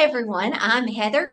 everyone. I'm Heather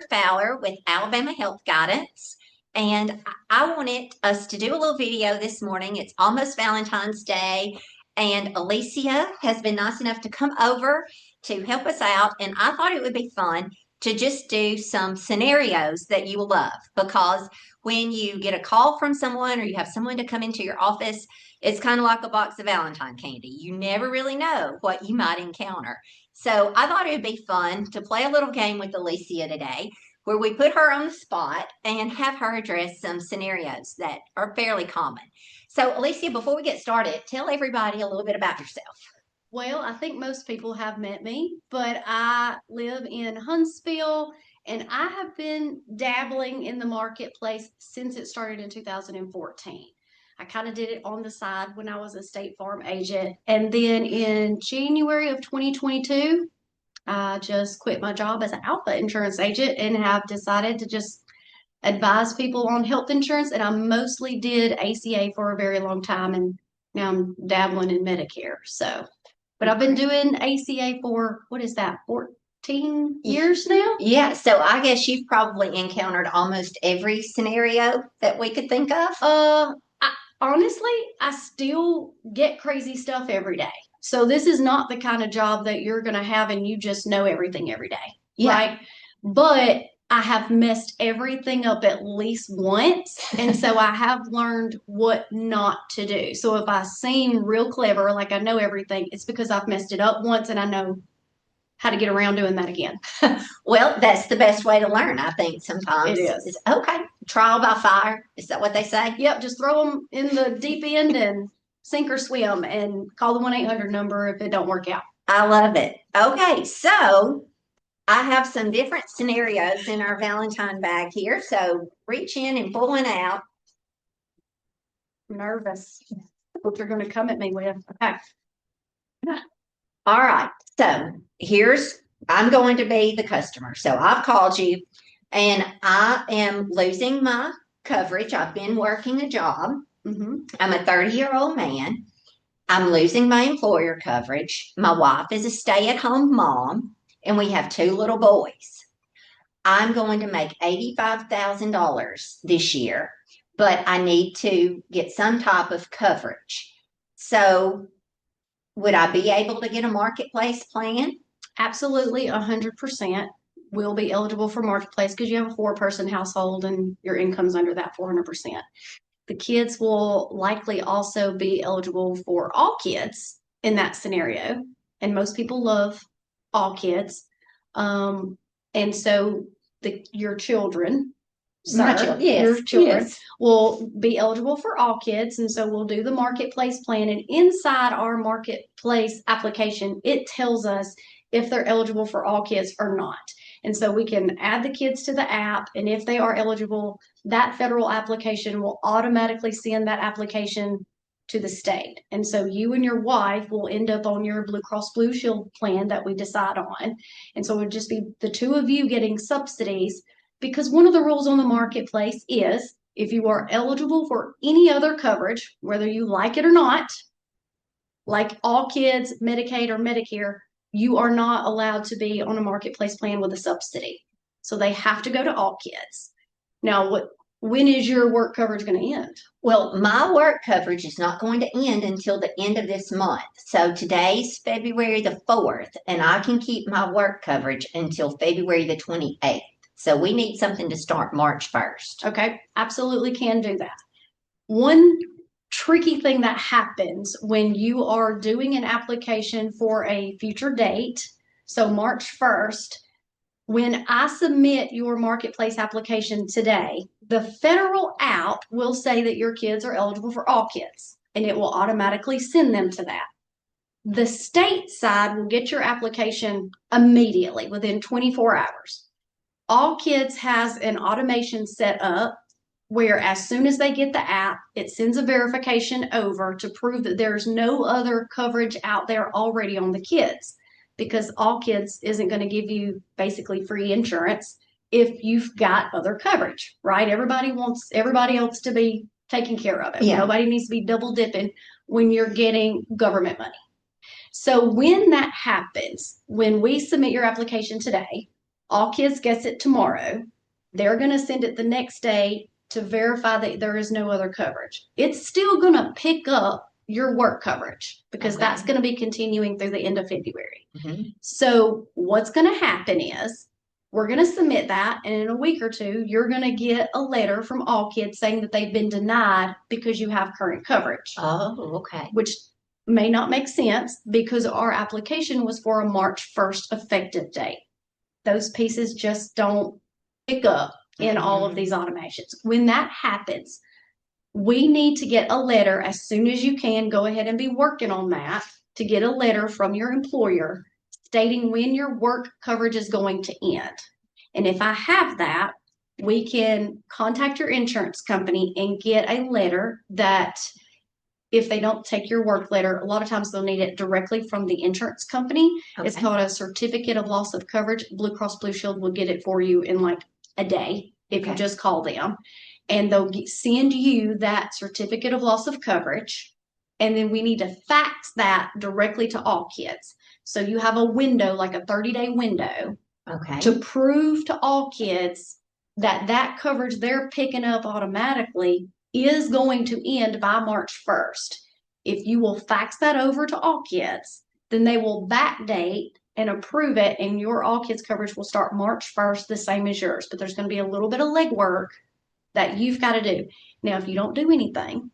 Fowler with Alabama Health Guidance, and I wanted us to do a little video this morning. It's almost Valentine's Day, and Alysia has been nice enough to come over to help us out, and I thought it would be fun to just do some scenarios that you will love because when you get a call from someone or you have someone to come into your office, it's kind of like a box of Valentine candy. You never really know what you might encounter. So I thought it would be fun to play a little game with Alysia today where we put her on the spot and have her address some scenarios that are fairly common. So, Alysia, before we get started, tell everybody a little bit about yourself. Well, I think most people have met me, but I live in Huntsville and I have been dabbling in the marketplace since it started in 2014. I kind of did it on the side when I was a State Farm agent. And then in January of 2022, I just quit my job as an Alpha insurance agent and have decided to just advise people on health insurance. And I mostly did ACA for a very long time. And now I'm dabbling in Medicare. But I've been doing ACA for, what is that, 14 years now? Yeah, so I guess you've probably encountered almost every scenario that we could think of. Honestly, I still get crazy stuff every day. So this is not the kind of job that you're going to have and you just know everything every day, Yeah. right? But I have messed everything up at least once. And so I have learned what not to do. So if I seem real clever, like I know everything, it's because I've messed it up once and I know how to get around doing that again. Well, that's the best way to learn, I think, sometimes. It is. Okay, trial by fire. Is that what they say? Yep, just throw them in the deep end and sink or swim and call the 1-800 number if it don't work out. I love it. Okay, so I have some different scenarios in our Valentine bag here. So reach in and pull one out. I'm nervous what you're going to come at me with. Okay. All right. So I'm going to be the customer. So I've called you and I am losing my coverage. I've been working a job. I'm a 30-year-old man. I'm losing my employer coverage. My wife is a stay-at-home mom, and we have 2 little boys. I'm going to make $85,000 this year, but I need to get some type of coverage. So would I be able to get a marketplace plan? Absolutely, 100% will be eligible for marketplace because you have a 4-person household and your income's under that 400%. The kids will likely also be eligible for all kids in that scenario. And most people love all kids. And so your children, your children will be eligible for all kids. And so we'll do the marketplace plan. And inside our marketplace application, it tells us if they're eligible for all kids or not. And so we can add the kids to the app. And if they are eligible, that federal application will automatically send that application to the state. And so you and your wife will end up on your Blue Cross Blue Shield plan that we decide on. And so it would just be the 2 of you getting subsidies, because one of the rules on the marketplace is if you are eligible for any other coverage, whether you like it or not, like all kids, Medicaid or Medicare, you are not allowed to be on a marketplace plan with a subsidy. So they have to go to all kids. Now, when is your work coverage going to end? Well, my work coverage is not going to end until the end of this month. So today's February the 4th, and I can keep my work coverage until February the 28th. So we need something to start March 1st. Okay, absolutely can do that. One tricky thing that happens when you are doing an application for a future date, so March 1st, when I submit your marketplace application today, the federal app will say that your kids are eligible for all kids, and it will automatically send them to that. The state side will get your application immediately within 24 hours. All Kids has an automation set up where as soon as they get the app, it sends a verification over to prove that there's no other coverage out there already on the kids, because All Kids isn't going to give you basically free insurance if you've got other coverage, right? Everybody wants everybody else to be taken care of it. Yeah. Nobody needs to be double dipping when you're getting government money. So when that happens, when we submit your application today, All Kids gets it tomorrow. They're going to send it the next day to verify that there is no other coverage. It's still going to pick up your work coverage because Okay. that's going to be continuing through the end of February. Mm-hmm. So what's going to happen is we're going to submit that, and in a week or two, you're going to get a letter from All Kids saying that they've been denied because you have current coverage. Oh, okay. Which may not make sense because our application was for a March 1st effective date. Those pieces just don't pick up in all of these automations. When that happens, we need to get a letter as soon as you can. Go ahead and be working on that to get a letter from your employer stating when your work coverage is going to end. And if I have that, we can contact your insurance company and get a letter that if they don't take your work letter, a lot of times they'll need it directly from the insurance company. Okay. It's called a certificate of loss of coverage. Blue Cross Blue Shield will get it for you in like a day if you just call them. And they'll send you that certificate of loss of coverage. And then we need to fax that directly to All Kids. So you have a window, like a 30-day window, to prove to All Kids that that coverage they're picking up automatically is going to end by March 1st. If you will fax that over to All Kids, then they will backdate and approve it, and your All Kids coverage will start March 1st, the same as yours. But there's going to be a little bit of legwork that you've got to do. Now, if you don't do anything,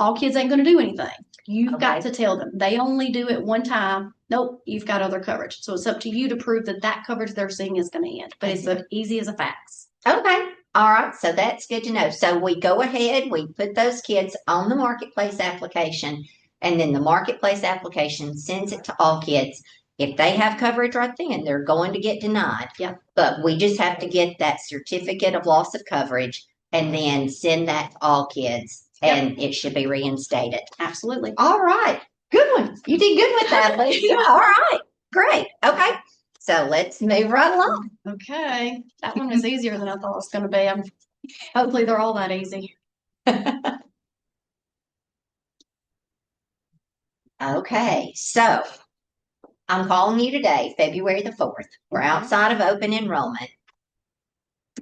All Kids ain't going to do anything. You've got to tell them. They only do it one time. Nope, you've got other coverage. So it's up to you to prove that that coverage they're seeing is going to end. But it's as easy as a fax. Okay. All right. So that's good to know. So we go ahead, we put those kids on the marketplace application, and then the marketplace application sends it to All Kids. If they have coverage right then, they're going to get denied. Yeah. But we just have to get that certificate of loss of coverage and then send that to All Kids, and it should be reinstated. Absolutely. All right. Good one. You did good with that, Alysia. All right. Great. Okay. So let's move right along. Okay. That one was easier than I thought it was going to be. Hopefully they're all that easy. Okay. So I'm calling you today, February the 4th. We're outside of open enrollment.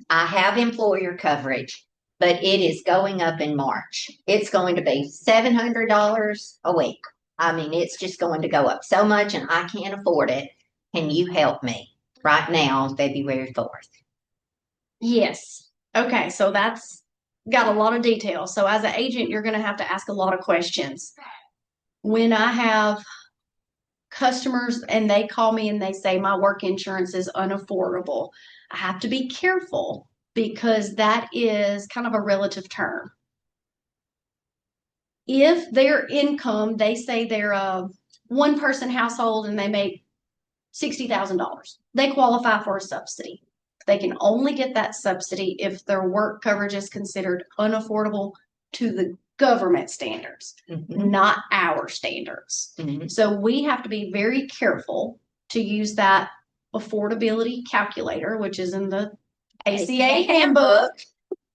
I have employer coverage, but it is going up in March. It's going to be $700 a week. I mean, it's just going to go up so much, and I can't afford it. Can you help me right now on February 4th? Yes. Okay. So that's got a lot of detail. So as an agent, you're going to have to ask a lot of questions. When I have customers and they call me and they say my work insurance is unaffordable, I have to be careful because that is kind of a relative term. If their income, they say they're a one-person household and they make $60,000, they qualify for a subsidy. They can only get that subsidy if their work coverage is considered unaffordable to the government standards, not our standards. So we have to be very careful to use that affordability calculator, which is in the ACA handbook,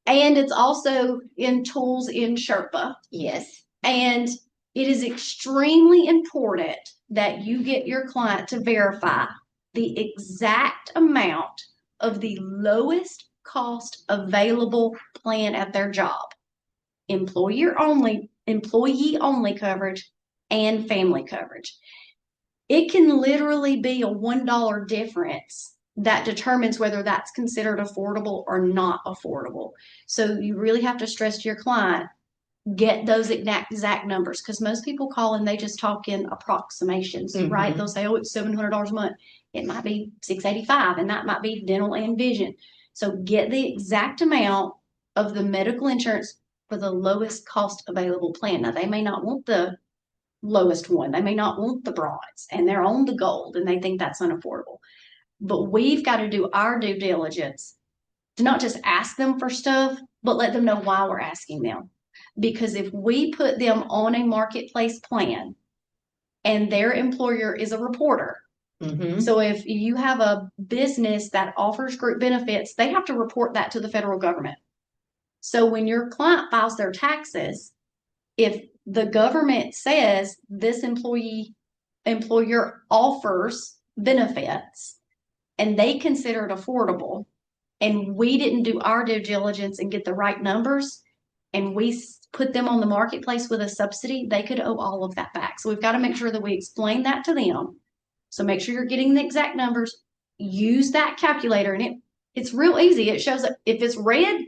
and it's also in tools in Sherpa. Yes. And it is extremely important that you get your client to verify the exact amount of the lowest cost available plan at their job. Employee only coverage and family coverage. It can literally be a $1 difference that determines whether that's considered affordable or not affordable. So you really have to stress to your client, get those exact numbers, because most people call and they just talk in approximations, right? They'll say, oh, it's $700 a month. It might be $685, and that might be dental and vision. So get the exact amount of the medical insurance for the lowest cost available plan. Now, they may not want the lowest one. They may not want the bronze, and they're on the gold, and they think that's unaffordable. But we've got to do our due diligence to not just ask them for stuff, but let them know why we're asking them. Because if we put them on a marketplace plan and their employer is a reporter, so if you have a business that offers group benefits, they have to report that to the federal government. So when your client files their taxes, if the government says this employer offers benefits and they consider it affordable, and we didn't do our due diligence and get the right numbers, and we put them on the marketplace with a subsidy, they could owe all of that back. So we've got to make sure that we explain that to them. So make sure you're getting the exact numbers. Use that calculator, and it's real easy. It shows up if it's red,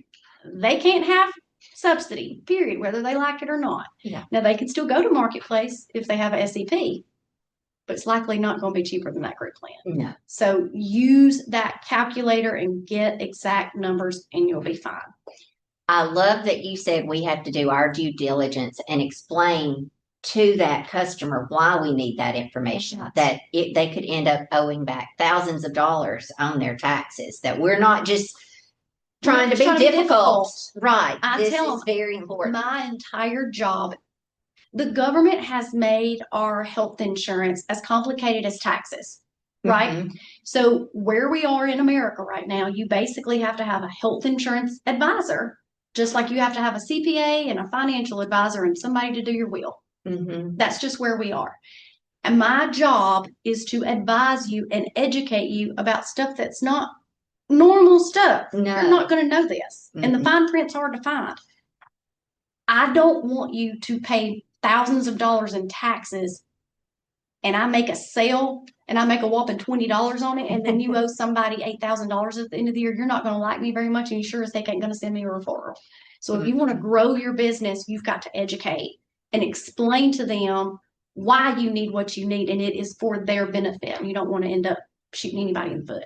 they can't have subsidy, period, whether they like it or not. Yeah. Now they can still go to marketplace if they have a SEP, but it's likely not going to be cheaper than that group plan. No. So use that calculator and get exact numbers, and you'll be fine. I love that you said we have to do our due diligence and explain to that customer why we need that information, that they could end up owing back thousands of dollars on their taxes, that we're not just trying to be difficult. Right. This is very important. My entire job, the government has made our health insurance as complicated as taxes, right? Mm-hmm. So where we are in America right now, you basically have to have a health insurance advisor, just like you have to have a CPA and a financial advisor and somebody to do your will. Mm-hmm. That's just where we are. And my job is to advise you and educate you about stuff that's not normal stuff. No. You're not going to know this. Mm-hmm. And the fine print's hard to find. I don't want you to pay thousands of dollars in taxes, and I make a sale and I make a whopping $20 on it, and then you owe somebody $8,000 at the end of the year. You're not going to like me very much, and you sure as heck ain't going to send me a referral. So if you want to grow your business, you've got to educate and explain to them why you need what you need, and it is for their benefit. And you don't want to end up shooting anybody in the foot.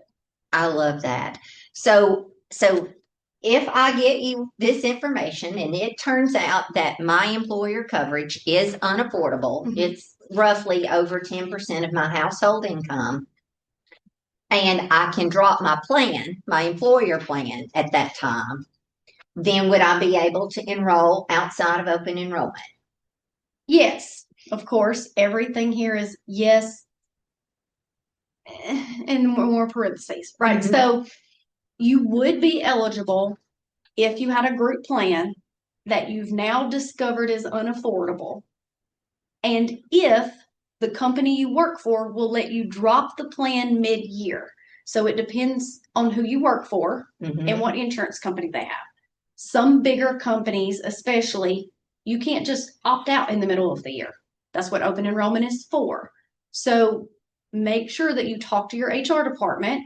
I love that. So if I get you this information and it turns out that my employer coverage is unaffordable, Mm-hmm. it's roughly over 10% of my household income, and I can drop my plan, my employer plan at that time, then would I be able to enroll outside of open enrollment? Yes, of course. Everything here is yes, and more parentheses, right? Mm-hmm. So you would be eligible if you had a group plan that you've now discovered is unaffordable, and if the company you work for will let you drop the plan mid-year. So it depends on who you work for Mm-hmm. and what insurance company they have. Some bigger companies, especially, you can't just opt out in the middle of the year. That's what open enrollment is for. So make sure that you talk to your HR department,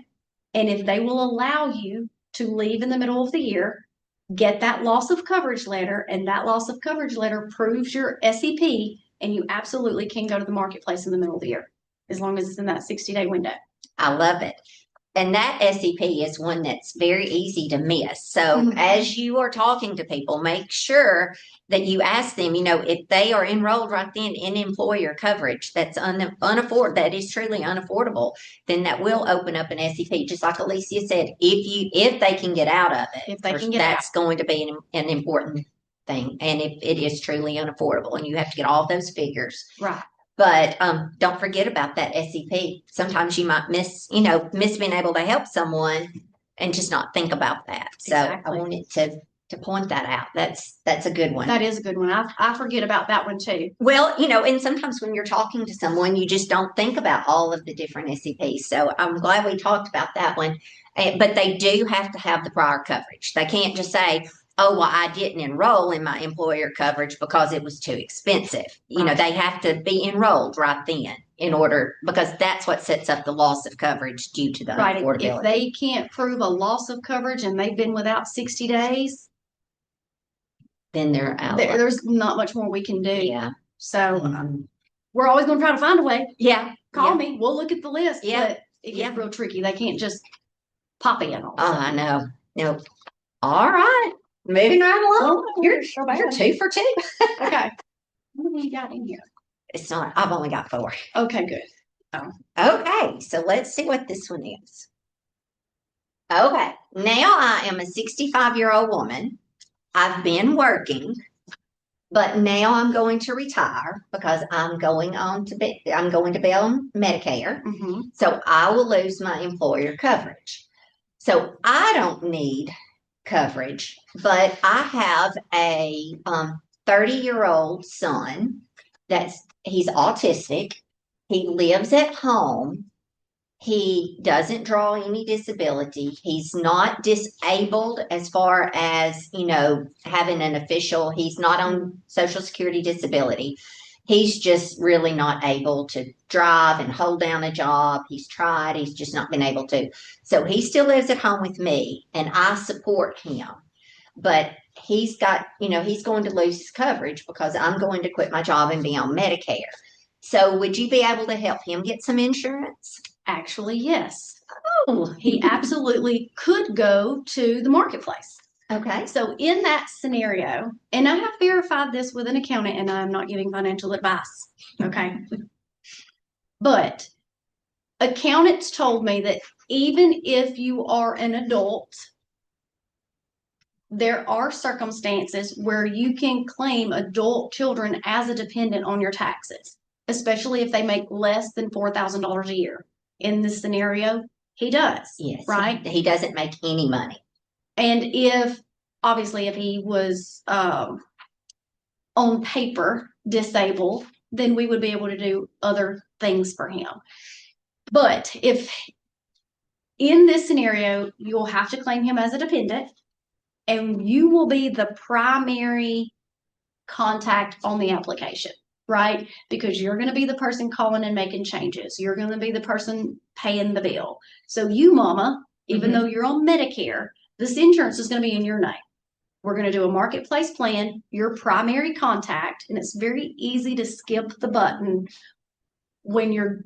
and if they will allow you to leave in the middle of the year, get that loss of coverage letter, and that loss of coverage letter proves your SEP, and you absolutely can go to the marketplace in the middle of the year, as long as it's in that 60-day window. I love it. And that SEP is one that's very easy to miss. So Mm-hmm. as you are talking to people, make sure that you ask them, if they are enrolled right then in employer coverage that's that is truly unaffordable, then that will open up an SEP. Just like Alysia said, if they can get out of it, that's going to be an important thing. And if it is truly unaffordable, and you have to get all those figures. Right. But don't forget about that SEP. Sometimes you might miss being able to help someone and just not think about that. So Exactly. I wanted to point that out. That's a good one. That is a good one. I forget about that one too. Well, and sometimes when you're talking to someone, you just don't think about all of the different SEPs. So I'm glad we talked about that one. But they do have to have the prior coverage. They can't just say, oh, well, I didn't enroll in my employer coverage because it was too expensive. Right. They have to be enrolled right then because that's what sets up the loss of coverage due to the unaffordability. If they can't prove a loss of coverage and they've been without 60 days, then they're out. There's not much more we can do. Yeah. So we're always going to try to find a way. Yeah. Call me. We'll look at the list. Yeah. But it gets real tricky. They can't just pop in. I know. No. All right. Moving right along. You're 2 for 2. Okay. How many you got in here? It's not. I've only got 4. Okay, good. Okay, so let's see what this one is. Okay, now I am a 65-year-old woman. I've been working, but now I'm going to retire because I'm going to be on Medicare. Mm-hmm. So I will lose my employer coverage. So I don't need coverage, but I have a 30-year-old son he's autistic. He lives at home. He doesn't draw any disability. He's not disabled as far as, having an official. He's not on Social Security disability. He's just really not able to drive and hold down a job. He's tried, he's just not been able to. So he still lives at home with me and I support him. But he's going to lose his coverage because I'm going to quit my job and be on Medicare. So would you be able to help him get some insurance? Actually, yes. Oh, He absolutely could go to the marketplace. okay. So in that scenario, and I have verified this with an accountant and I'm not giving financial advice, okay? But accountants told me that even if you are an adult, there are circumstances where you can claim adult children as a dependent on your taxes, especially if they make less than $4,000 a year. In this scenario, he does. Yes. Right? He doesn't make any money. And if he was on paper disabled, then we would be able to do other things for him. But if in this scenario, you'll have to claim him as a dependent, and you will be the primary contact on the application, right? Because you're going to be the person calling and making changes. You're going to be the person paying the bill. So you, mama, even though you're on Medicare, this insurance is going to be in your name. We're going to do a marketplace plan, your primary contact, and it's very easy to skip the button when you're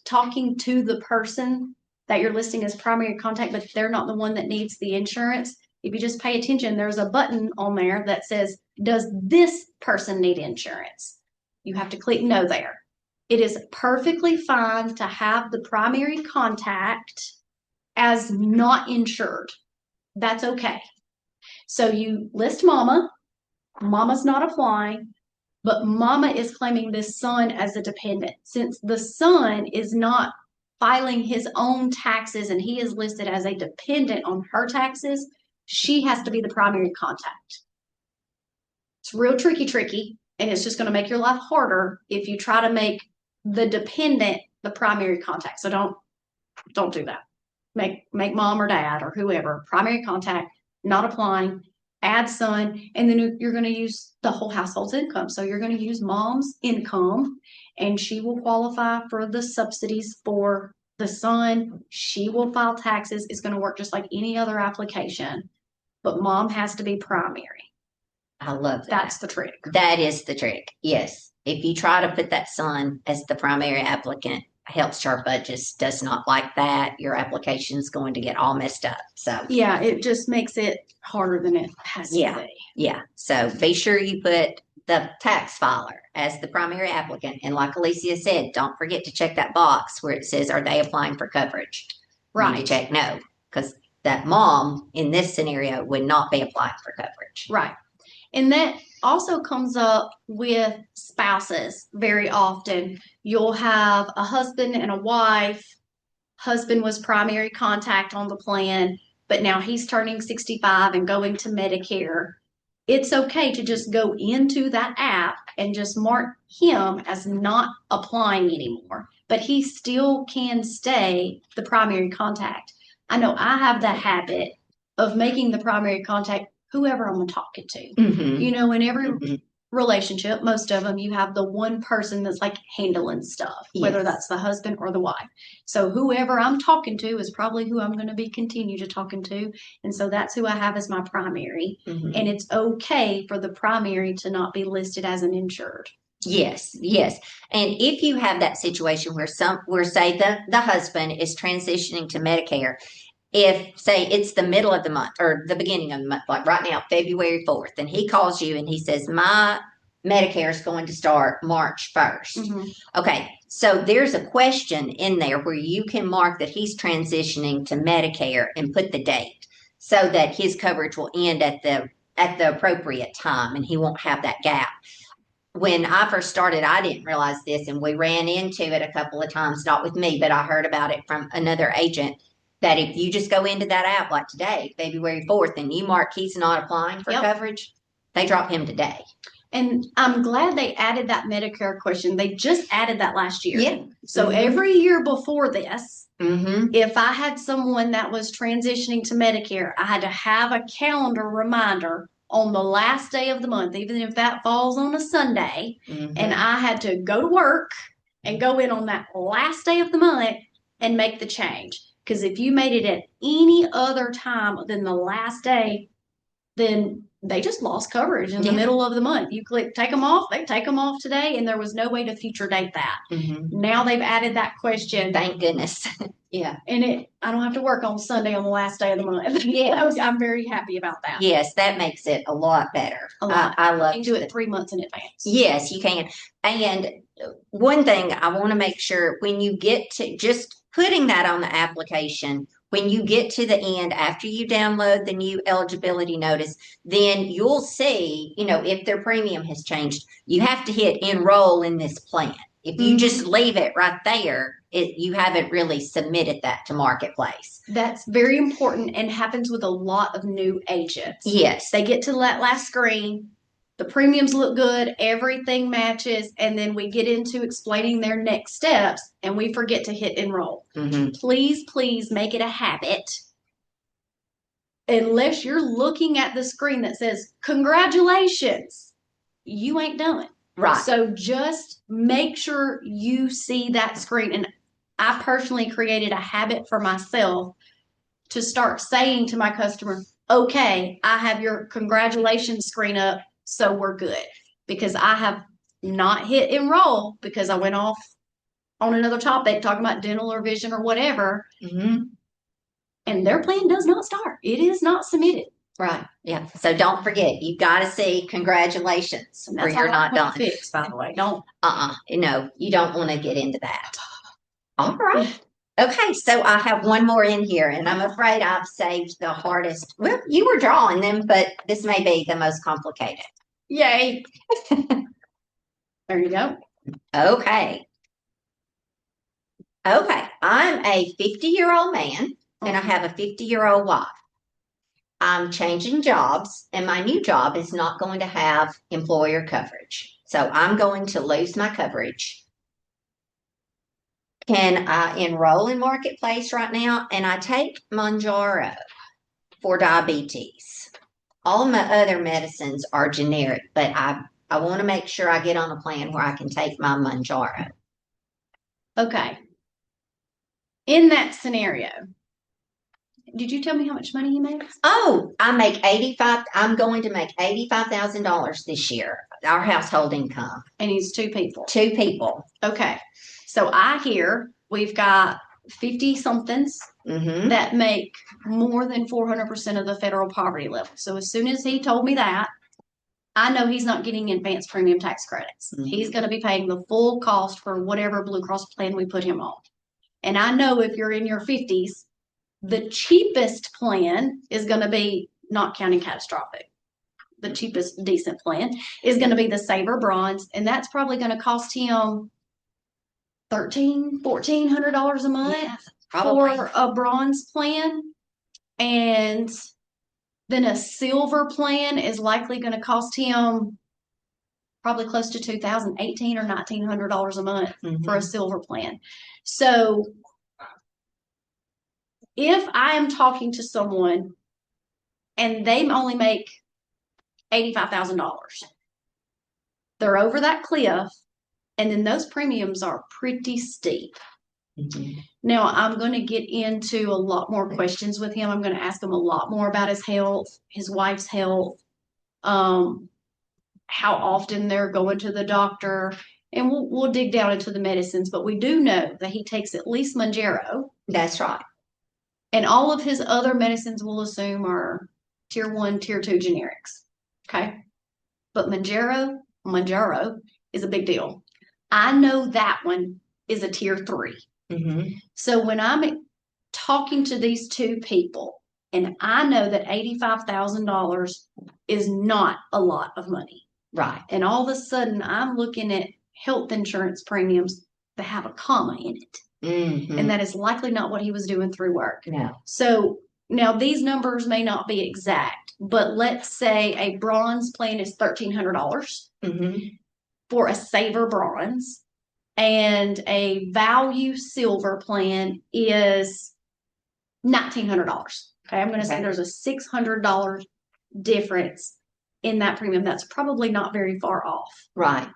talking to the person that you're listing as primary contact, but they're not the one that needs the insurance. If you just pay attention, there's a button on there that says, does this person need insurance? You have to click no there. It is perfectly fine to have the primary contact as not insured. That's okay. So you list mama. Mama's not applying, but mama is claiming this son as a dependent. Since the son is not filing his own taxes and he is listed as a dependent on her taxes, she has to be the primary contact. It's real tricky, and it's just going to make your life harder if you try to make the dependent the primary contact. So don't do that. Make mom or dad or whoever primary contact, not applying, add son, and then you're going to use the whole household's income. So you're going to use mom's income, and she will qualify for the subsidies for the son. She will file taxes. It's going to work just like any other application, but mom has to be primary. I love that. That's the trick. That is the trick. Yes. If you try to put that son as the primary applicant, Health Chart Budgets does not like that. Your application's going to get all messed up. So yeah, it just makes it harder than it has to be. Yeah. So be sure you put the tax filer as the primary applicant. And like Alysia said, don't forget to check that box where it says, are they applying for coverage? Right. You need to check no, because that mom in this scenario would not be applying for coverage. Right. And that also comes up with spouses very often. You'll have a husband and a wife. Husband was primary contact on the plan, but now he's turning 65 and going to Medicare. It's okay to just go into that app and just mark him as not applying anymore, but he still can stay the primary contact. I know I have the habit of making the primary contact whoever I'm talking to. Mm-hmm. In every relationship, most of them, you have the one person that's like handling stuff, whether that's the husband or the wife. So whoever I'm talking to is probably who I'm going to be continue to talking to. And so that's who I have as my primary. Mm-hmm. And it's okay for the primary to not be listed as an insured. Yes. And if you have that situation where say the husband is transitioning to Medicare, if say it's the middle of the month or the beginning of the month, like right now, February 4th, and he calls you and he says, my Medicare is going to start March 1st. Mm-hmm. Okay. So there's a question in there where you can mark that he's transitioning to Medicare and put the date so that his coverage will end at the appropriate time and he won't have that gap. When I first started, I didn't realize this, and we ran into it a couple of times, not with me, but I heard about it from another agent, that if you just go into that app like today, February 4th, and you mark he's not applying for coverage, they drop him today. And I'm glad they added that Medicare question. They just added that last year. Yeah. So every year before this, Mm-hmm. if I had someone that was transitioning to Medicare, I had to have a calendar reminder on the last day of the month, even if that falls on a Sunday, and I had to go to work and go in on that last day of the month and make the change. Because if you made it at any other time than the last day, then they just lost coverage in the middle of the month. You click take them off, they take them off today, and there was no way to future date that. Now they've added that question. Thank goodness. Yeah. And I don't have to work on Sunday on the last day of the month. Yeah. I'm very happy about that. Yes, that makes it a lot better. A lot. I love You can do it 3 months in advance. Yes, you can. And one thing I want to make sure when you get to just putting that on the application, when you get to the end, after you download the new eligibility notice, then you'll see, if their premium has changed, you have to hit enroll in this plan. If you just leave it right there, you haven't really submitted that to Marketplace. That's very important and happens with a lot of new agents. Yes. They get to that last screen, the premiums look good, everything matches, and then we get into explaining their next steps and we forget to hit enroll. Please make it a habit. Unless you're looking at the screen that says, congratulations, you ain't done. Right. So just make sure you see that screen. And I personally created a habit for myself to start saying to my customer, okay, I have your congratulations screen up, so we're good. Because I have not hit enroll because I went off on another topic talking about dental or vision or whatever. And their plan does not start. It is not submitted. Right. Yeah. So don't forget, you've got to see congratulations or you're not done. Fix, by the way. Don't. No, you don't want to get into that. All right. Okay. So I have one more in here and I'm afraid I've saved the hardest. Well, you were drawing them, but this may be the most complicated. Yay. There you go. Okay. I'm a 50-year-old man and I have a 50-year-old wife. I'm changing jobs and my new job is not going to have employer coverage. So I'm going to lose my coverage. Can I enroll in Marketplace right now? And I take Mounjaro for diabetes. All of my other medicines are generic, but I want to make sure I get on a plan where I can take my Mounjaro. Okay. In that scenario, did you tell me how much money you make? Oh, I'm going to make $85,000 this year, our household income. And he's 2 people. 2 people. Okay. So I hear we've got 50-somethings that make more than 400% of the federal poverty level. So as soon as he told me that, I know he's not getting advanced premium tax credits. He's going to be paying the full cost for whatever Blue Cross plan we put him on. And I know if you're in your 50s, the cheapest plan is going to be, not counting catastrophic, the cheapest decent plan is going to be the Saver Bronze, and that's probably going to cost him $1,400 a month for a bronze plan. And then a silver plan is likely going to cost him probably close to $2,000, $1,800 or $1,900 a month for a silver plan. So if I am talking to someone and they only make $85,000, they're over that cliff, and then those premiums are pretty steep. Now, I'm going to get into a lot more questions with him. I'm going to ask him a lot more about his health, his wife's health, how often they're going to the doctor, and we'll dig down into the medicines. But we do know that he takes at least Mounjaro. That's right. And all of his other medicines we'll assume are tier 1, tier 2 generics. Okay. But Mounjaro is a big deal. I know that one is a tier 3. So when I'm talking to these 2 people, and I know that $85,000 is not a lot of money. Right. And all of a sudden I'm looking at health insurance premiums that have a comma in it. And that is likely not what he was doing through work. No. So now these numbers may not be exact, but let's say a bronze plan is $1,300 for a saver bronze, and a value silver plan is $1,900. Okay, I'm going to say there's a $600 difference in that premium. That's probably not very far off. Right.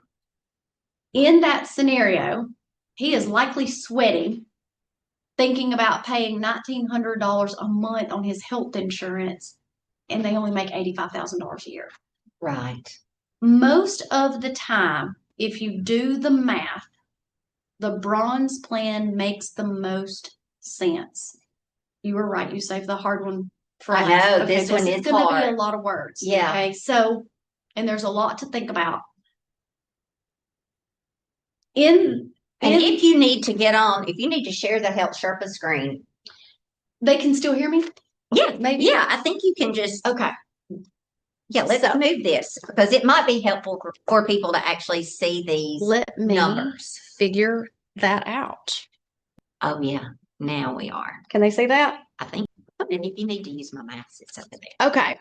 In that scenario, he is likely sweating, thinking about paying $1,900 a month on his health insurance, and they only make $85,000 a year. Right. Most of the time, if you do the math, the bronze plan makes the most sense. You were right. You saved the hard one for I last. know, this one is going to be hard. a lot of words. Yeah. Okay. So, and there's a lot to think about. And if you need to get on, if you need to share the Health Sherpa screen, they can still hear me? yeah, Maybe. Yeah, I think you can just. Okay. Yeah, let's move this because it might be helpful for people to actually see these numbers. Figure that out. Oh, yeah. Now we are. Can they see that? I think. And if you need to use my mouse, it's over there. Okay.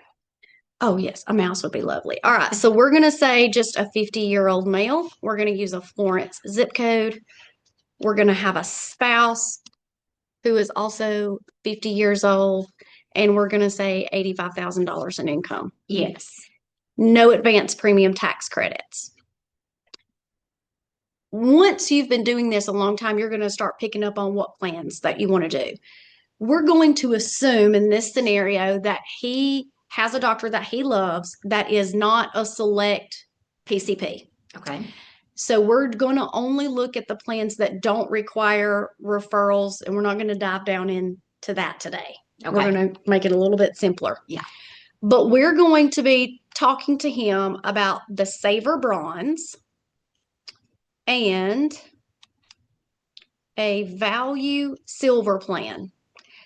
Oh, yes. A mouse would be lovely. All right. So we're going to say just a 50-year-old male. We're going to use a Florence zip code. We're going to have a spouse who is also 50 years old. And we're going to say $85,000 in income. Yes. No advance premium tax credits. Once you've been doing this a long time, you're going to start picking up on what plans that you want to do. We're going to assume in this scenario that he has a doctor that he loves that is not a select PCP. Okay. So we're going to only look at the plans that don't require referrals, and we're not going to dive down into that today. Okay. We're going to make it a little bit simpler. Yeah. But we're going to be talking to him about the Saver Bronze and a Value Silver plan,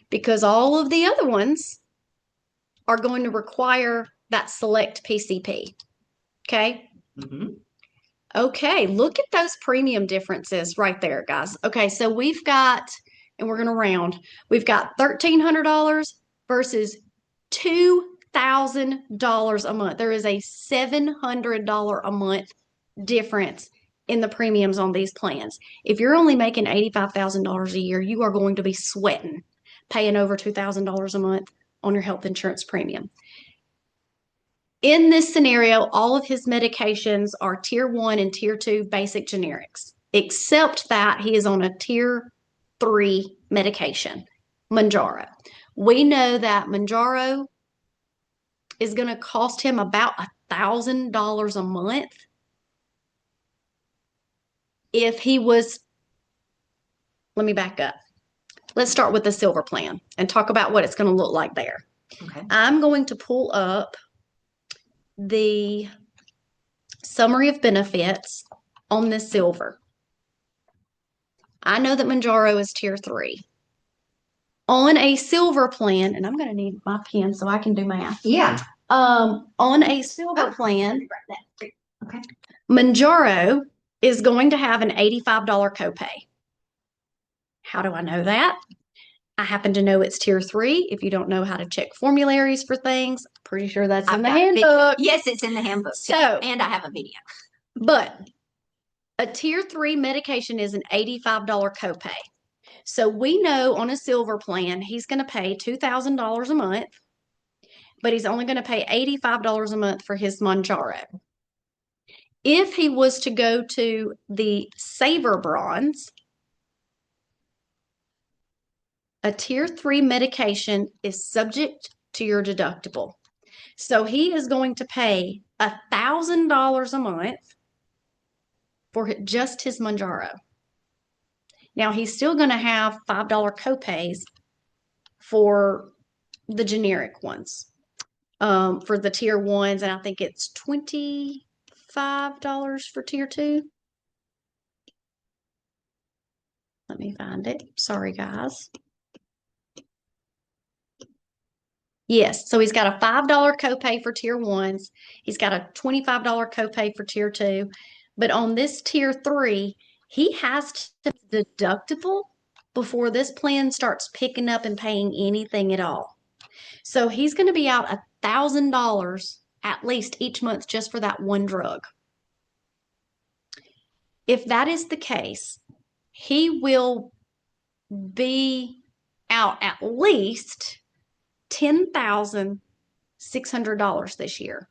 because all of the other ones are going to require that select PCP. Okay? Okay, look at those premium differences right there, guys. Okay, so we've got, and we're going to round, we've got $1,300 versus $2,000 a month. There is a $700 a month difference in the premiums on these plans. If you're only making $85,000 a year, you are going to be sweating paying over $2,000 a month on your health insurance premium. In this scenario, all of his medications are tier 1 and tier 2 basic generics, except that he is on a tier 3 medication, Mounjaro. We know that Mounjaro is going to cost him about $1,000 a month if he was, let me back up. Let's start with the silver plan and talk about what it's going to look like there. Okay. I'm going to pull up the summary of benefits on this silver. I know that Mounjaro is tier 3. On a silver plan, and I'm going to need my pen so I can do math. Yeah. On a silver plan, okay, Mounjaro is going to have an $85 copay. How do I know that? I happen to know it's tier 3. If you don't know how to check formularies for things, pretty sure that's in the handbook. Yes, it's in the handbook. So, and I have a video. But a tier 3 medication is an $85 copay. So we know on a silver plan, he's going to pay $2,000 a month, but he's only going to pay $85 a month for his Mounjaro. If he was to go to the Saver Bronze, a tier 3 medication is subject to your deductible. So he is going to pay $1,000 a month for just his Mounjaro. Now he's still going to have $5 copays for the generic ones, for the tier 1s, and I think it's $25 for tier 2. Let me find it. Sorry, guys. Yes, so he's got a $5 copay for tier 1s. He's got a $25 copay for tier 2. But on this tier 3, he has to deductible before this plan starts picking up and paying anything at all. So he's going to be out $1,000 at least each month just for that one drug. If that is the case, he will be out at least $10,600 this year.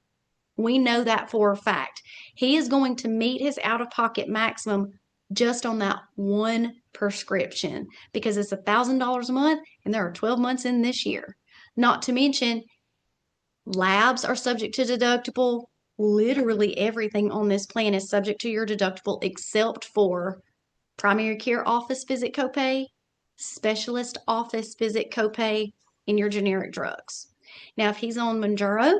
We know that for a fact. He is going to meet his out-of-pocket maximum just on that one prescription because it's $1,000 a month and there are 12 months in this year. Not to mention, labs are subject to deductible. Literally everything on this plan is subject to your deductible except for primary care office visit copay, specialist office visit copay, and your generic drugs. Now, if he's on Mounjaro,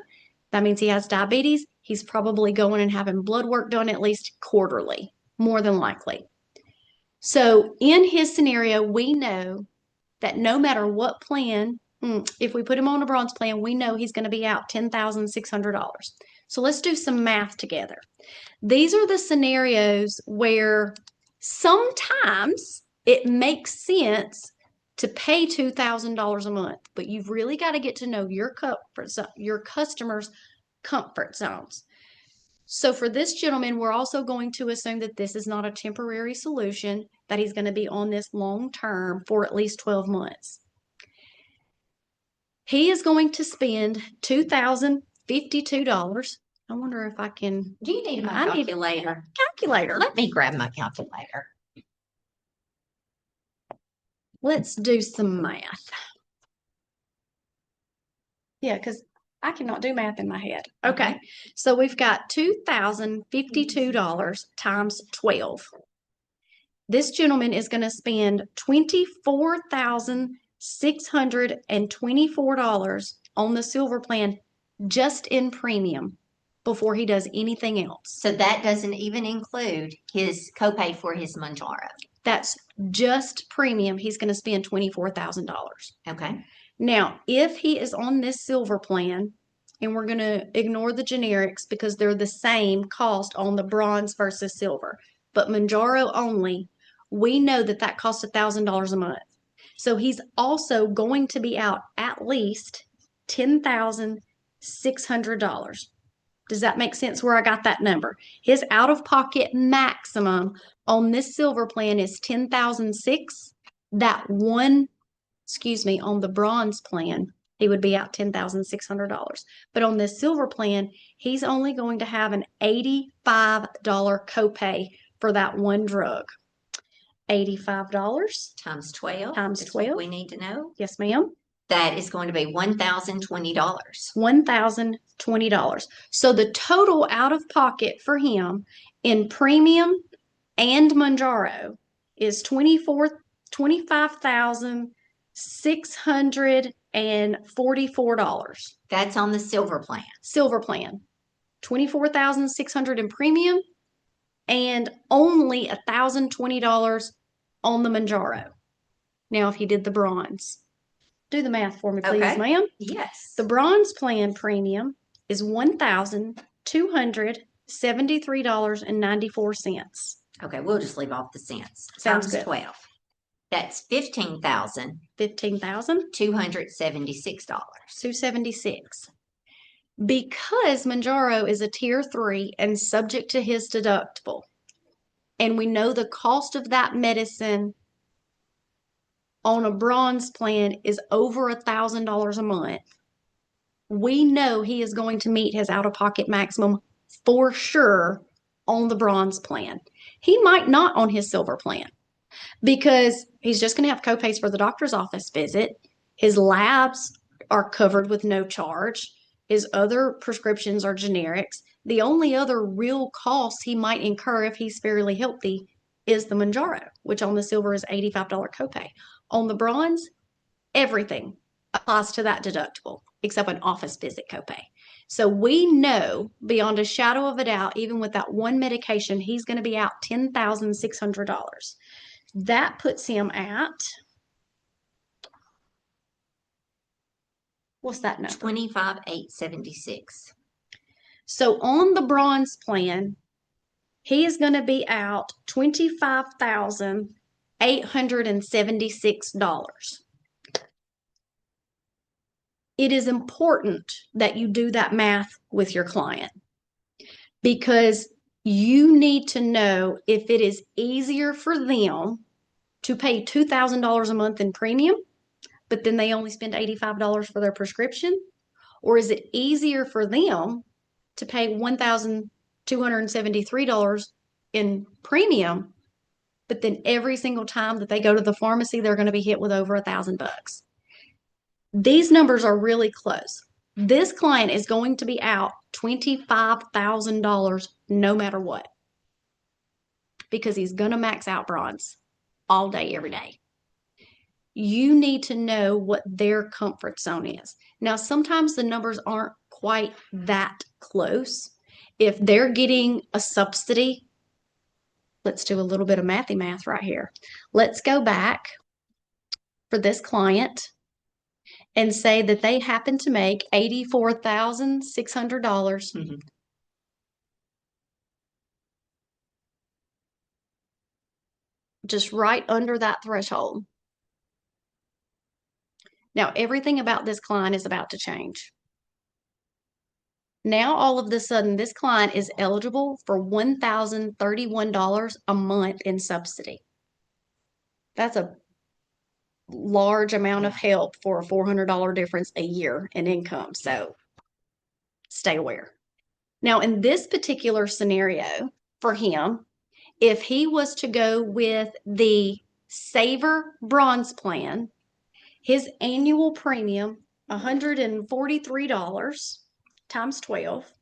that means he has diabetes. He's probably going and having blood work done at least quarterly, more than likely. So in his scenario, we know that no matter what plan, if we put him on a bronze plan, we know he's going to be out $10,600. So let's do some math together. These are the scenarios where sometimes it makes sense to pay $2,000 a month, but you've really got to get to know your customers' comfort zones. So for this gentleman, we're also going to assume that this is not a temporary solution, that he's going to be on this long term for at least 12 months. He is going to spend $2,052. I wonder if I can. Do you need my calculator? Calculator. Let me grab my calculator. Let's do some math. Yeah, because I cannot do math in my head. Okay, so we've got $2,052 times 12. This gentleman is going to spend $24,624 on the silver plan just in premium before he does anything else. So that doesn't even include his copay for his Mounjaro. That's just premium. He's going to spend $24,000. Okay. Now, if he is on this silver plan, and we're going to ignore the generics because they're the same cost on the bronze versus silver, but Mounjaro only, we know that that costs $1,000 a month. So he's also going to be out at least $10,600. Does that make sense where I got that number? His out-of-pocket maximum on this silver plan is $10,600. On the bronze plan, he would be out $10,600. But on this silver plan, he's only going to have an $85 copay for that one drug. $85 times 12. Times 12. We need to know. Yes, ma'am. That is going to be $1,020. $1,020. So the total out of pocket for him in premium and Mounjaro is $25,644. That's on the silver plan. Silver plan. $24,600 in premium and only $1,020 on the Mounjaro. Now, if he did the bronze, do the math for me, please, ma'am. Yes. The bronze plan premium is $1,273.94. Okay, we'll just leave off the cents. Sounds times good. 12. That's $15,000. $15,276. $276. Because Mounjaro is a tier 3 and subject to his deductible, and we know the cost of that medicine on a bronze plan is over $1,000 a month, we know he is going to meet his out-of-pocket maximum for sure on the bronze plan. He might not on his silver plan because he's just going to have copays for the doctor's office visit. His labs are covered with no charge. His other prescriptions are generics. The only other real cost he might incur if he's fairly healthy is the Mounjaro, which on the silver is $85 copay. On the bronze, everything applies to that deductible except an office visit copay. So we know beyond a shadow of a doubt, even with that one medication, he's going to be out $10,600. That puts him at, what's that number? $25,876. So on the bronze plan, he is going to be out $25,876. it is important that you do that math with your client because you need to know if it is easier for them to pay $2,000 a month in premium, but then they only spend $85 for their prescription, or is it easier for them to pay $1,273 in premium, but then every single time that they go to the pharmacy, they're going to be hit with over $1,000. These numbers are really close. This client is going to be out $25,000 no matter what because he's going to max out bronze all day, every day. You need to know what their comfort zone is. Now, sometimes the numbers aren't quite that close. If they're getting a subsidy, let's do a little bit of mathy math right here. Let's go back for this client and say that they happen to make $84,600. Mm-hmm. Just right under that threshold. Now, everything about this client is about to change. Now, all of a sudden, this client is eligible for $1,031 a month in subsidy. That's a large amount of help for a $400 difference a year in income. So stay aware. Now, in this particular scenario for him, if he was to go with the Saver Bronze Plan, his annual premium, $143 times 12.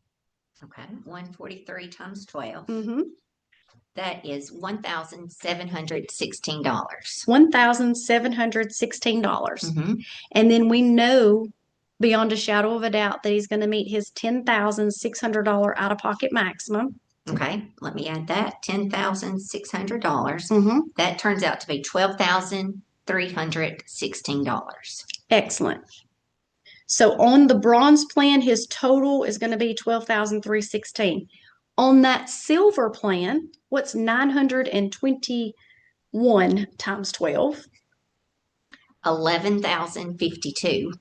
Okay, 143 times 12. Mm-hmm. That is $1,716. $1,716. Mm-hmm. And then we know beyond a shadow of a doubt that he's going to meet his $10,600 out of pocket maximum. Okay, let me add that $10,600. Mm-hmm. That turns out to be $12,316. Excellent. So on the bronze plan, his total is going to be $12,316. On that silver plan, what's 921 times 12? 11,052.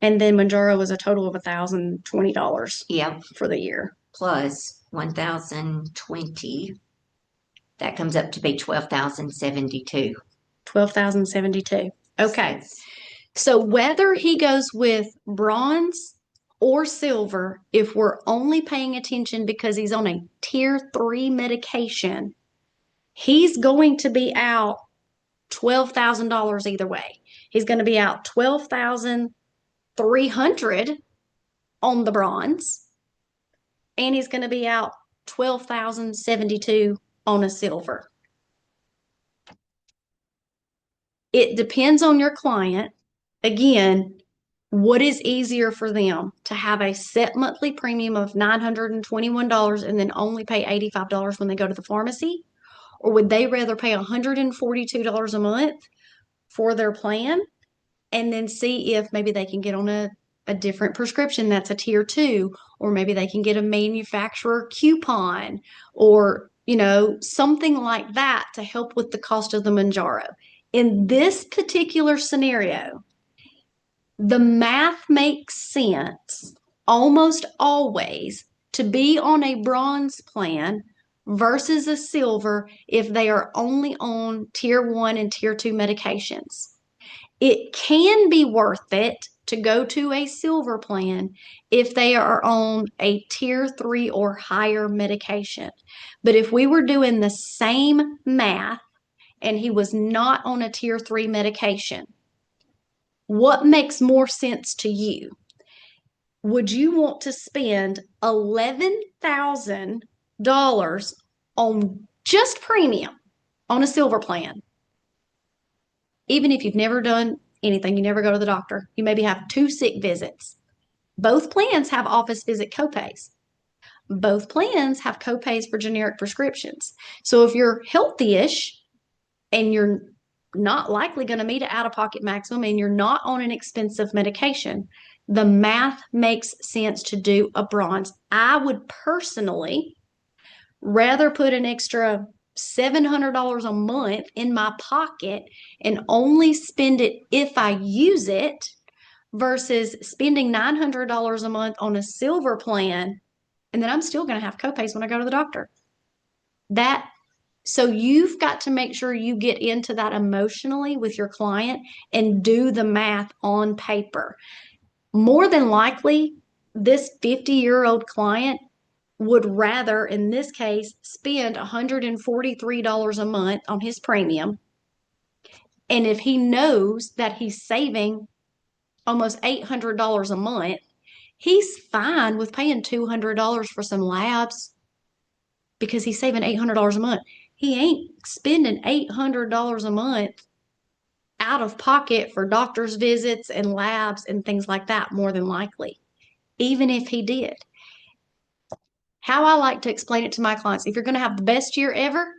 And then Manjaro was a total of $1,020 Yep, for the year. plus 1,020. That comes up to be 12,072. 12,072. Okay. So whether he goes with bronze or silver, if we're only paying attention because he's on a tier 3 medication, he's going to be out $12,000 either way. He's going to be out $12,300 on the bronze, and he's going to be out $12,072 on a silver. It depends on your client. Again, what is easier for them, to have a set monthly premium of $921 and then only pay $85 when they go to the pharmacy? Or would they rather pay $142 a month for their plan and then see if maybe they can get on a different prescription that's a tier 2, or maybe they can get a manufacturer coupon, or something like that to help with the cost of the Manjaro? In this particular scenario, the math makes sense almost always to be on a bronze plan versus a silver if they are only on tier 1 and tier 2 medications. It can be worth it to go to a silver plan if they are on a tier 3 or higher medication. But if we were doing the same math and he was not on a tier 3 medication, what makes more sense to you? Would you want to spend $11,000 on just premium on a silver plan? Even if you've never done anything, you never go to the doctor, you maybe have 2 sick visits. Both plans have office visit copays. Both plans have copays for generic prescriptions. So if you're healthy-ish and you're not likely going to meet an out-of-pocket maximum and you're not on an expensive medication, the math makes sense to do a bronze. I would personally rather put an extra $700 a month in my pocket and only spend it if I use it versus spending $900 a month on a silver plan, and then I'm still going to have copays when I go to the doctor. So you've got to make sure you get into that emotionally with your client and do the math on paper. More than likely, this 50-year-old client would rather, in this case, spend $143 a month on his premium. And if he knows that he's saving almost $800 a month, he's fine with paying $200 for some labs because he's saving $800 a month. He ain't spending $800 a month out of pocket for doctor's visits and labs and things like that, more than likely, even if he did. How I like to explain it to my clients, if you're going to have the best year ever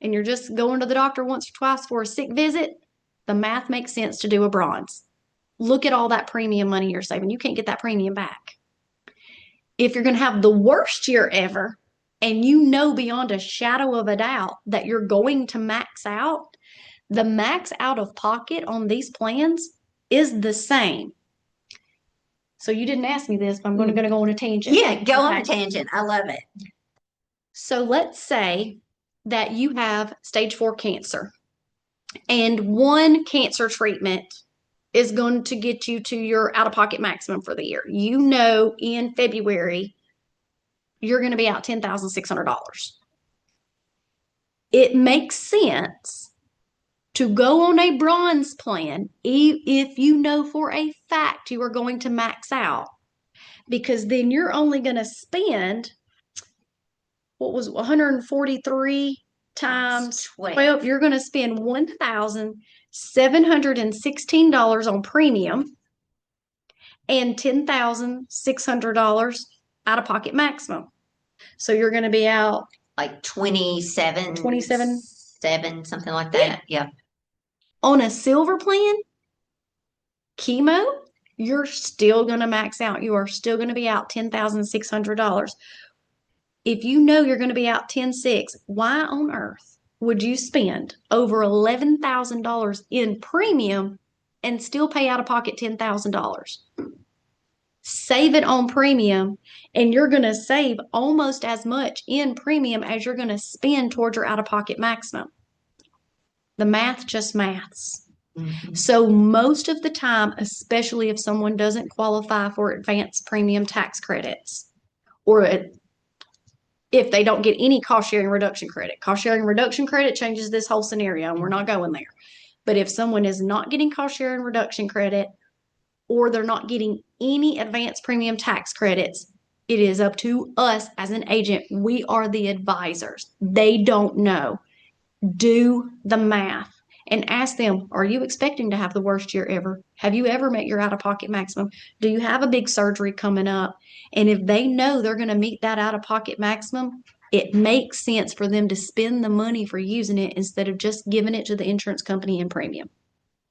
and you're just going to the doctor once or twice for a sick visit, the math makes sense to do a bronze. Look at all that premium money you're saving. You can't get that premium back. If you're going to have the worst year ever and you know beyond a shadow of a doubt that you're going to max out, the max out of pocket on these plans is the same. So you didn't ask me this, but I'm going to go on a tangent. Yeah, go on a tangent. I love it. So let's say that you have stage 4 cancer, and one cancer treatment is going to get you to your out-of-pocket maximum for the year. You know, in February, you're going to be out $10,600. It makes sense to go on a bronze plan if you know for a fact you are going to max out, because then you're only going to spend, what was 143 times 12, you're going to spend $1,716 on premium and $10,600 out of pocket maximum. So you're going to be out like 27, 7, something like that. Yeah. On a silver plan, chemo, you're still going to max out. You are still going to be out $10,600. If you know you're going to be out 10,600, why on earth would you spend over $11,000 in premium and still pay out of pocket $10,000? Save it on premium, and you're going to save almost as much in premium as you're going to spend towards your out of pocket maximum. The math just maths. Mm-hmm. So most of the time, especially if someone doesn't qualify for advanced premium tax credits, or if they don't get any cost sharing reduction credit. Cost sharing reduction credit changes this whole scenario, and we're not going there. But if someone is not getting cost sharing reduction credit, or they're not getting any advanced premium tax credits, it is up to us as an agent. We are the advisors. They don't know. Do the math and ask them, are you expecting to have the worst year ever? Have you ever met your out-of-pocket maximum? Do you have a big surgery coming up? And if they know they're going to meet that out-of-pocket maximum, it makes sense for them to spend the money for using it instead of just giving it to the insurance company in premium,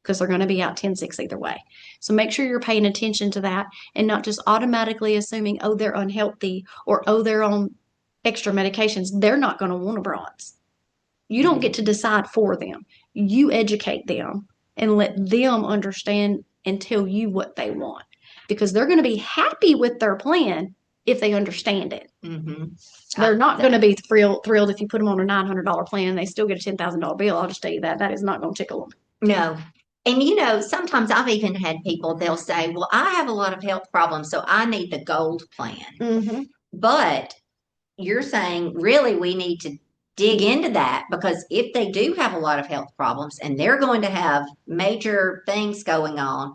because they're going to be out 10-6 either way. So make sure you're paying attention to that and not just automatically assuming, oh, they're unhealthy, or, oh, they're on extra medications. They're not going to want a bronze. You don't get to decide for them. You educate them and let them understand and tell you what they want, because they're going to be happy with their plan if they understand it. Mm-hmm. They're not going to be thrilled if you put them on a $900 plan and they still get a $10,000 bill. I'll just tell you that. That is not going to tickle them. No. And sometimes I've even had people, they'll say, well, I have a lot of health problems, so I need the gold plan. Mm-hmm. But you're saying, really, we need to dig into that, because if they do have a lot of health problems and they're going to have major things going on,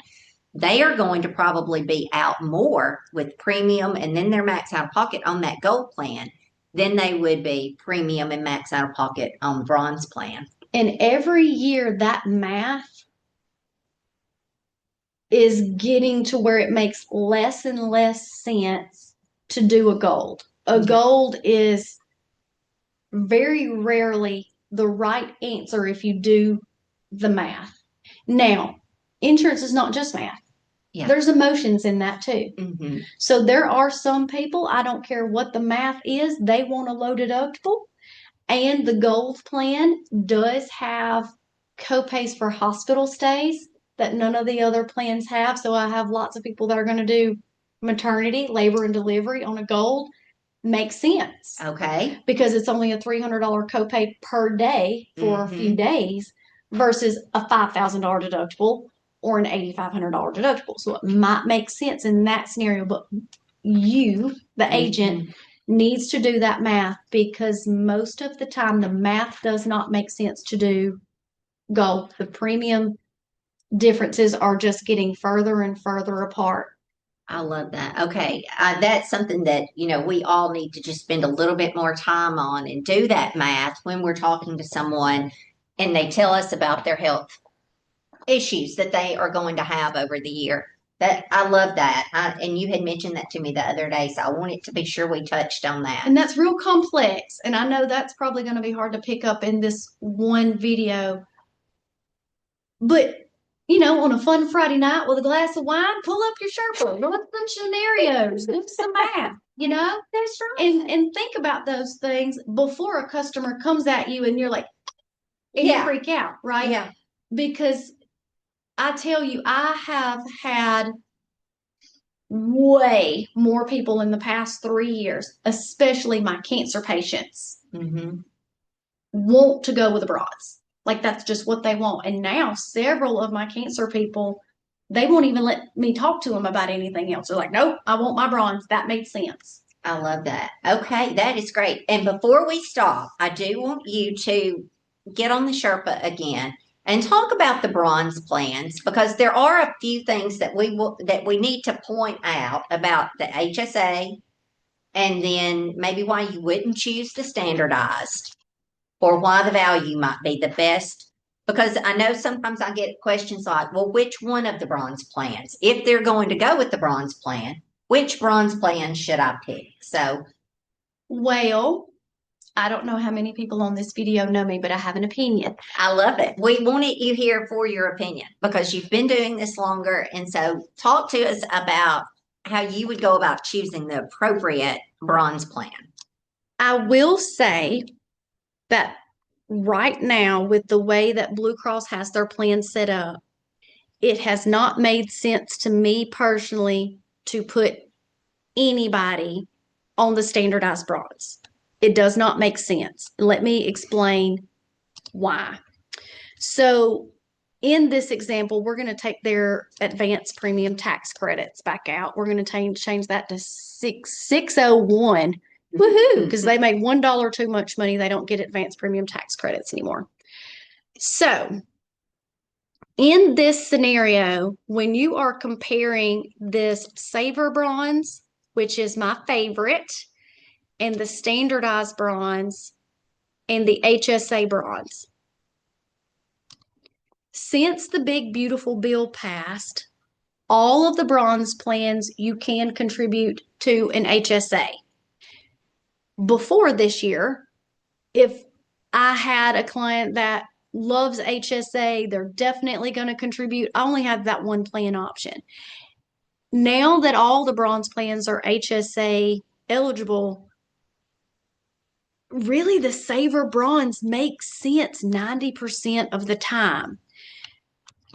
they are going to probably be out more with premium and then their max out of pocket on that gold plan than they would be premium and max out of pocket on the bronze plan. And every year that math is getting to where it makes less and less sense to do a gold. A gold is very rarely the right answer if you do the math. Now, insurance is not just math. Yeah. There's emotions in that too. Mm-hmm. So there are some people, I don't care what the math is, they want a low deductible. And the gold plan does have copays for hospital stays that none of the other plans have. So I have lots of people that are going to do maternity, labor, and delivery on a gold. Makes sense Okay. because it's only a $300 copay per day for a few days versus a $5,000 deductible or an $8,500 deductible. So it might make sense in that scenario, but you, the agent, needs to do that math because most of the time the math does not make sense to do gold. The premium differences are just getting further and further apart. I love that. Okay. That's something that, we all need to just spend a little bit more time on and do that math when we're talking to someone and they tell us about their health issues that they are going to have over the year. That I love that. And you had mentioned that to me the other day, so I wanted to be sure we touched on that. And that's real complex. And I know that's probably going to be hard to pick up in this one video. But, on a fun Friday night with a glass of wine, pull up your Sherpa, run some scenarios, do some math, That's right. and think about those things before a customer comes at you and you're like, and you freak out, right? Yeah. Because I tell you, I have had way more people in the past 3 years, especially my cancer patients, want to go with the bronze. Like that's just what they want. And now several of my cancer people, they won't even let me talk to them about anything else. They're like, nope, I want my bronze. That made sense. I love that. Okay, that is great. And before we stop, I do want you to get on the Sherpa again and talk about the bronze plans because there are a few things that we need to point out about the HSA and then maybe why you wouldn't choose the standardized or why the value might be the best. Because I know sometimes I get questions like, well, which one of the bronze plans? If they're going to go with the bronze plan, which bronze plan should I pick? So, well, I don't know how many people on this video know me, but I have an opinion. I love it. We wanted you here for your opinion because you've been doing this longer. And so, talk to us about how you would go about choosing the appropriate bronze plan. I will say that right now, with the way that Blue Cross has their plan set up, it has not made sense to me personally to put anybody on the standardized bronze. It does not make sense. Let me explain why. So in this example, we're going to take their advanced premium tax credits back out. We're going to change that to 601. Woohoo! Because they made $1 too much money. They don't get advanced premium tax credits anymore. So in this scenario, when you are comparing this Saver Bronze, which is my favorite, and the standardized bronze and the HSA bronze, since the big beautiful bill passed, all of the bronze plans you can contribute to an HSA. Before this year, if I had a client that loves HSA, they're definitely going to contribute. I only have that one plan option. Now that all the bronze plans are HSA eligible, really the Saver Bronze makes sense 90% of the time.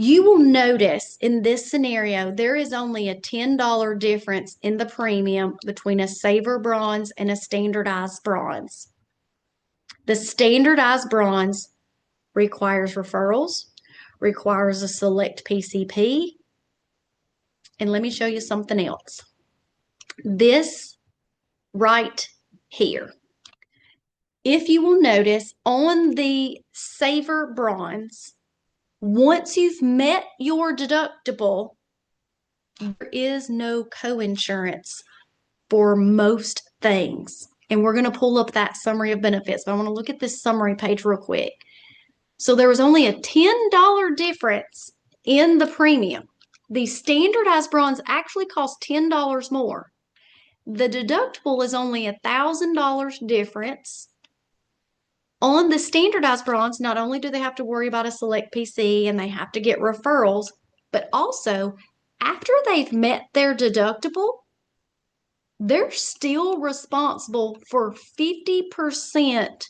You will notice in this scenario, there is only a $10 difference in the premium between a Saver Bronze and a standardized bronze. The standardized bronze requires referrals, requires a select PCP. And let me show you something else. This right here. If you will notice on the Saver Bronze, once you've met your deductible, there is no coinsurance for most things. And we're going to pull up that summary of benefits, but I want to look at this summary page real quick. So there was only a $10 difference in the premium. The standardized bronze actually costs $10 more. The deductible is only $1,000 difference. On the standardized bronze, not only do they have to worry about a select PC and they have to get referrals, but also after they've met their deductible, they're still responsible for 50%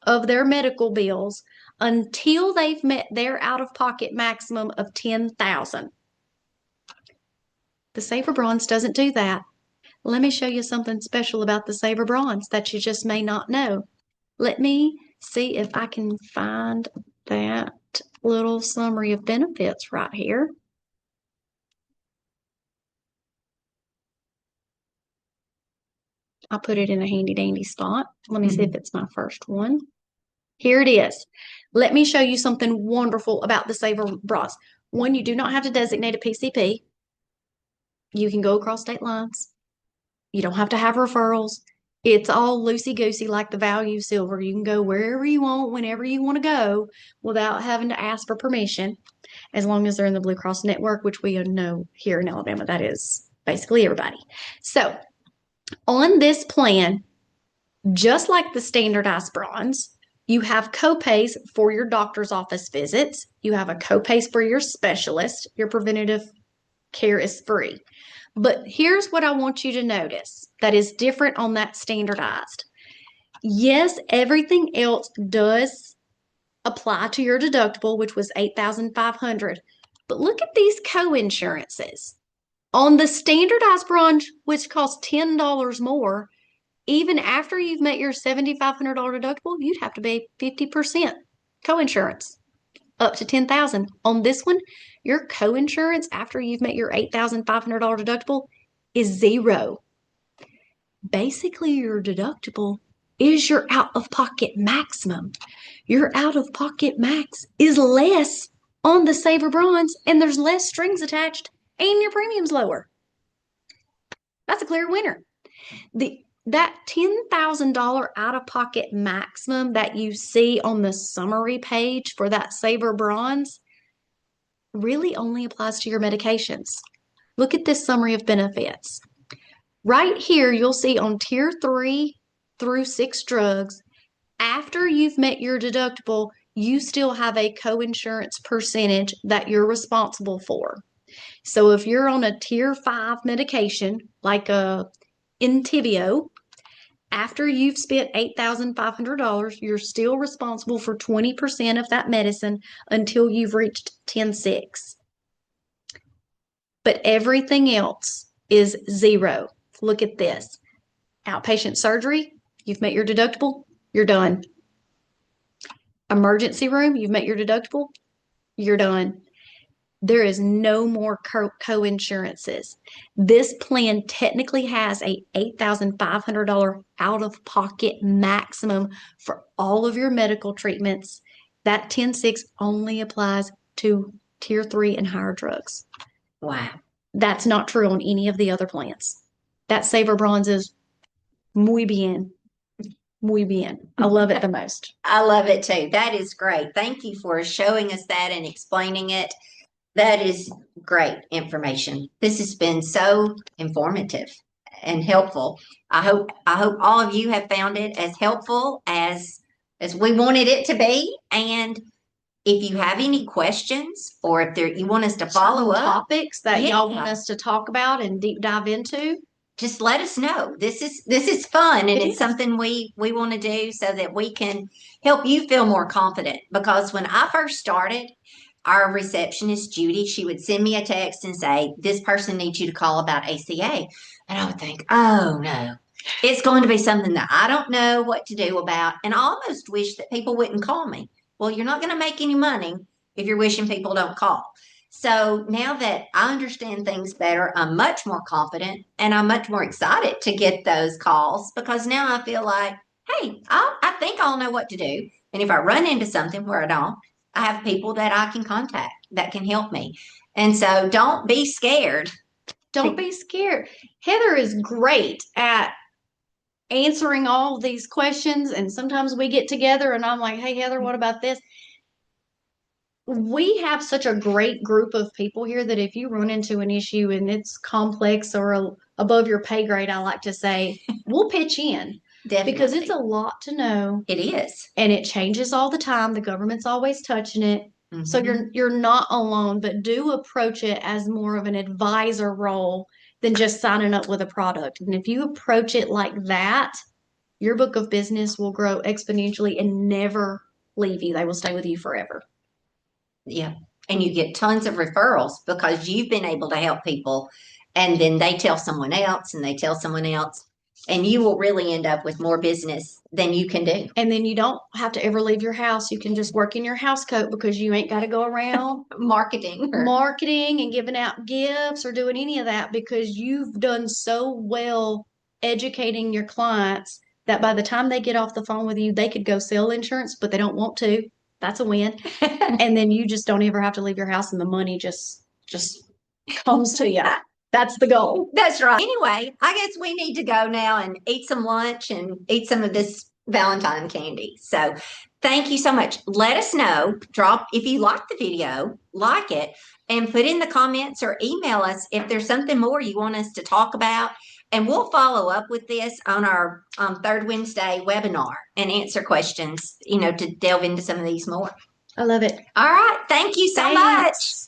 of their medical bills until they've met their out-of-pocket maximum of $10,000. The Saver Bronze doesn't do that. Let me show you something special about the Saver Bronze that you just may not know. Let me see if I can find that little summary of benefits right here. I'll put it in a handy dandy spot. Let me see if it's my first one. Here it is. Let me show you something wonderful about the Saver Bronze. One, you do not have to designate a PCP. You can go across state lines. You don't have to have referrals. It's all loosey-goosey like the Value Silver. You can go wherever you want, whenever you want to go, without having to ask for permission, as long as they're in the Blue Cross network, which we know here in Alabama, that is basically everybody. So on this plan, just like the standardized bronze, you have copays for your doctor's office visits. You have a copays for your specialist. Your preventative care is free. But here's what I want you to notice that is different on that standardized. Yes, everything else does apply to your deductible, which was $8,500. But look at these co-insurances. On the standardized bronze, which costs $10 more, even after you've met your $7,500 deductible, you'd have to pay 50% co-insurance up to $10,000. On this one, your co-insurance after you've met your $8,500 deductible is zero. Basically, your deductible is your out-of-pocket maximum. Your out-of-pocket max is less on the Saver Bronze, and there's less strings attached, and your premium's lower. That's a clear winner. That $10,000 out-of-pocket maximum that you see on the summary page for that Saver Bronze really only applies to your medications. Look at this summary of benefits. Right here, you'll see on Tier 3 through 6 drugs, after you've met your deductible, you still have a co-insurance percentage that you're responsible for. So if you're on a Tier 5 medication, like a Entyvio, after you've spent $8,500, you're still responsible for 20% of that medicine until you've reached 10.6. But everything else is zero. Look at this. Outpatient surgery, you've met your deductible, you're done. Emergency room, you've met your deductible, you're done. There is no more co-insurances. This plan technically has a $8,500 out-of-pocket maximum for all of your medical treatments. That 10.6 only applies to Tier 3 and higher drugs. Wow. That's not true on any of the other plans. That Saver Bronze is muy bien. Muy bien. I love it the most. I love it too. That is great. Thank you for showing us that and explaining it. That is great information. This has been so informative and helpful. I hope all of you have found it as helpful as we wanted it to be. And if you have any questions or if you want us to follow up topics that y'all want us to talk about and deep dive into, just let us know. This is fun, and it's something we want to do so that we can help you feel more confident. Because when I first started, our receptionist, Judy, she would send me a text and say, this person needs you to call about ACA. And I would think, oh no, it's going to be something that I don't know what to do about. And I almost wish that people wouldn't call me. Well, you're not going to make any money if you're wishing people don't call. So now that I understand things better, I'm much more confident and I'm much more excited to get those calls because now I feel like, hey, I think I'll know what to do. And if I run into something where I don't, I have people that I can contact that can help me. And so don't be scared. Don't be scared. Heather is great at answering all these questions. And sometimes we get together and I'm like, hey, Heather, what about this? We have such a great group of people here that if you run into an issue and it's complex or above your pay grade, I like to say, we'll pitch in. Definitely. Because it's a lot to know. It is. And it changes all the time. The government's always touching it. Mm-hmm. So you're not alone, but do approach it as more of an advisor role than just signing up with a product. And if you approach it like that, your book of business will grow exponentially and never leave you. They will stay with you forever. Yeah. And you get tons of referrals because you've been able to help people. And then they tell someone else and they tell someone else. And you will really end up with more business than you can do. And then you don't have to ever leave your house. You can just work in your house coat because you ain't got to go around Marketing. marketing and giving out gifts or doing any of that because you've done so well educating your clients that by the time they get off the phone with you, they could go sell insurance, but they don't want to. That's a win. And then you just don't ever have to leave your house and the money just comes to you. That's the goal. That's right. Anyway, I guess we need to go now and eat some lunch and eat some of this Valentine candy. So thank you so much. Let us know. Drop if you like the video, like it, and put in the comments or email us if there's something more you want us to talk about. And we'll follow up with this on our third Wednesday webinar and answer questions, to delve into some of these more. I love it. All right. Thank you so Thanks. much.